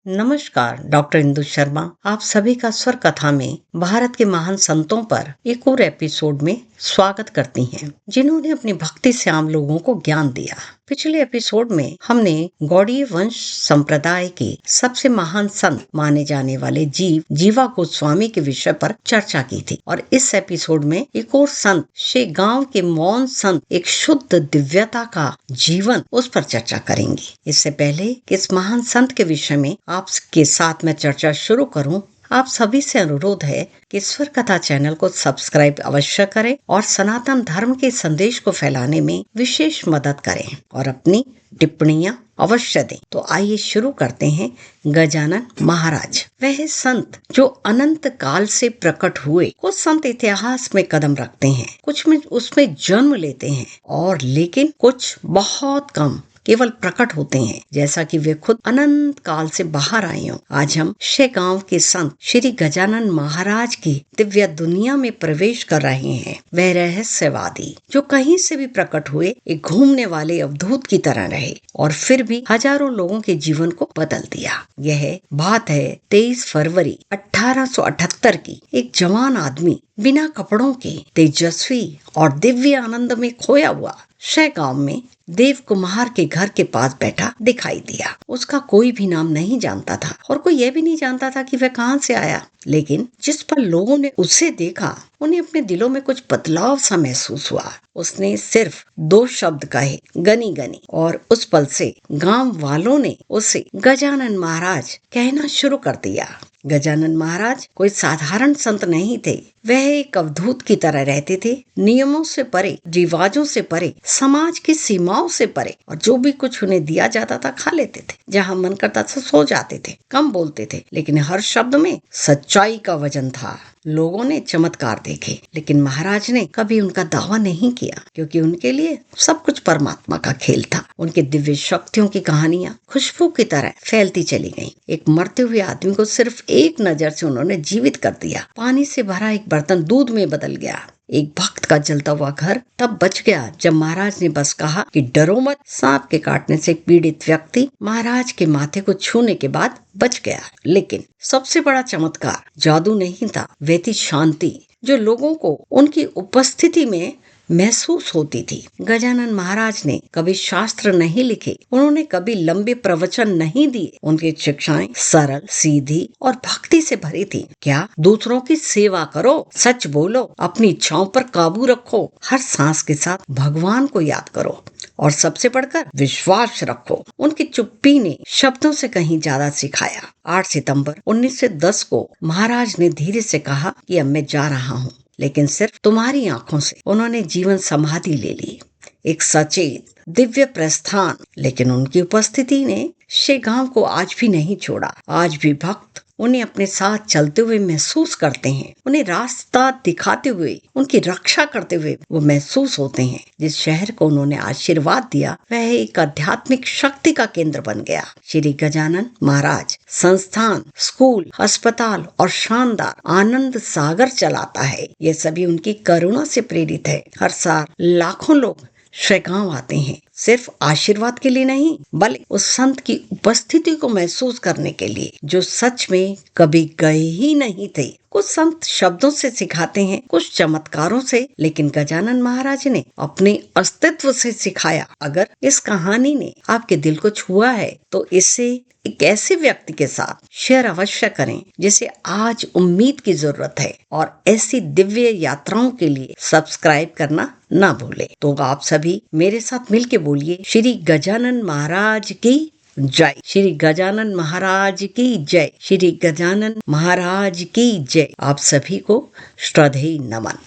नमस्कार, डॉक्टर इंदु शर्मा आप सभी का स्वर कथा में भारत के महान संतों पर एक और एपिसोड में स्वागत करती हैं, जिन्होंने अपनी भक्ति से आम लोगों को ज्ञान दिया। पिछले एपिसोड में हमने गौड़ीय वंश संप्रदाय के सबसे महान संत माने जाने वाले जीवा गोस्वामी के विषय पर चर्चा की थी और इस एपिसोड में एक और संत शेगांव के मौन संत एक शुद्ध दिव्यता का जीवन उस पर चर्चा करेंगे। इससे पहले इस महान संत के विषय में आपके साथ मैं चर्चा शुरू करूं, आप सभी से अनुरोध है कि स्वर कथा चैनल को सब्सक्राइब अवश्य करें और सनातन धर्म के संदेश को फैलाने में विशेष मदद करें और अपनी टिप्पणियां अवश्य दें। तो आइए शुरू करते हैं। गजानन महाराज वह संत जो अनंत काल से प्रकट हुए। कुछ संत इतिहास में कदम रखते हैं, कुछ में उसमें जन्म लेते हैं और लेकिन कुछ बहुत कम केवल प्रकट होते हैं, जैसा कि वे खुद अनंत काल से बाहर आए हों। आज हम शेगांव के संत श्री गजानन महाराज की दिव्य दुनिया में प्रवेश कर रहे हैं। वह रहस्यवादी जो कहीं से भी प्रकट हुए, एक घूमने वाले अवधूत की तरह रहे और फिर भी हजारों लोगों के जीवन को बदल दिया। यह बात है 23 फरवरी 1878 की। एक जवान आदमी बिना कपड़ों के तेजस्वी और दिव्य आनंद में खोया हुआ शेगांव में देव कुमार के घर के पास बैठा दिखाई दिया। उसका कोई भी नाम नहीं जानता था और कोई यह भी नहीं जानता था कि वह कहां से आया, लेकिन जिस पर लोगों ने उसे देखा उन्हें अपने दिलों में कुछ बदलाव सा महसूस हुआ। उसने सिर्फ 2 शब्द कहे, गनी गनी, और उस पल से गांव वालों ने उसे गजानन महाराज कहना शुरू कर दिया। गजानन महाराज कोई साधारण संत नहीं थे। वह एक अवधूत की तरह रहते थे, नियमों से परे, रिवाजों से परे, समाज की सीमाओं से परे, और जो भी कुछ उन्हें दिया जाता था खा लेते थे। जहां मन करता था सो जाते थे, कम बोलते थे, लेकिन हर शब्द में सच्चाई का वजन था। लोगों ने चमत्कार देखे, लेकिन महाराज ने कभी उनका दावा नहीं किया, क्योंकि उनके लिए सब कुछ परमात्मा का खेल था। उनके दिव्य शक्तियों की कहानियां खुशबू की तरह फैलती चली गईं। एक मरते हुए आदमी को सिर्फ एक नजर से उन्होंने जीवित कर दिया। पानी से भरा एक बर्तन दूध में बदल गया। एक भक्त का जलता हुआ घर तब बच गया जब महाराज ने बस कहा कि डरो मत। सांप के काटने से पीड़ित व्यक्ति महाराज के माथे को छूने के बाद बच गया। लेकिन सबसे बड़ा चमत्कार जादू नहीं था, वह थी शांति जो लोगों को उनकी उपस्थिति में महसूस होती थी। गजानन महाराज ने कभी शास्त्र नहीं लिखे, उन्होंने कभी लंबे प्रवचन नहीं दिए। उनकी शिक्षाएं सरल, सीधी और भक्ति से भरी थी। क्या? दूसरों की सेवा करो, सच बोलो, अपनी इच्छाओं पर काबू रखो, हर सांस के साथ भगवान को याद करो और सबसे बढ़कर विश्वास रखो। उनकी चुप्पी ने शब्दों से कहीं ज्यादा सिखाया। 8 सितंबर 1910 को महाराज ने धीरे से कहा कि अब मैं जा रहा हूँ, लेकिन सिर्फ तुम्हारी आंखों से। उन्होंने जीवन समाधि ले ली, एक सचेत दिव्य प्रस्थान, लेकिन उनकी उपस्थिति ने शेगांव को आज भी नहीं छोड़ा। आज भी भक्त उन्हें अपने साथ चलते हुए महसूस करते हैं, उन्हें रास्ता दिखाते हुए, उनकी रक्षा करते हुए वो महसूस होते हैं। जिस शहर को उन्होंने आशीर्वाद दिया वह एक आध्यात्मिक शक्ति का केंद्र बन गया। श्री गजानन महाराज संस्थान, स्कूल, अस्पताल और शानदार आनंद सागर चलाता है। ये सभी उनकी करुणा से प्रेरित है। हर साल लाखों लोग शेगांव आते हैं, सिर्फ आशीर्वाद के लिए नहीं, बल्कि उस संत की उपस्थिति को महसूस करने के लिए जो सच में कभी गए ही नहीं थे। कुछ संत शब्दों से सिखाते हैं, कुछ चमत्कारों से, लेकिन गजानन महाराज ने अपने अस्तित्व से सिखाया। अगर इस कहानी ने आपके दिल को छुआ है तो इसे एक ऐसे व्यक्ति के साथ शेयर अवश्य करें जिसे आज उम्मीद की जरूरत है, और ऐसी दिव्य यात्राओं के लिए सब्सक्राइब करना ना भूले। तो आप सभी मेरे साथ मिलके बोलिए, श्री गजानन महाराज की जय, श्री गजानन महाराज की जय, श्री गजानन महाराज की जय। आप सभी को श्रद्धेय नमन।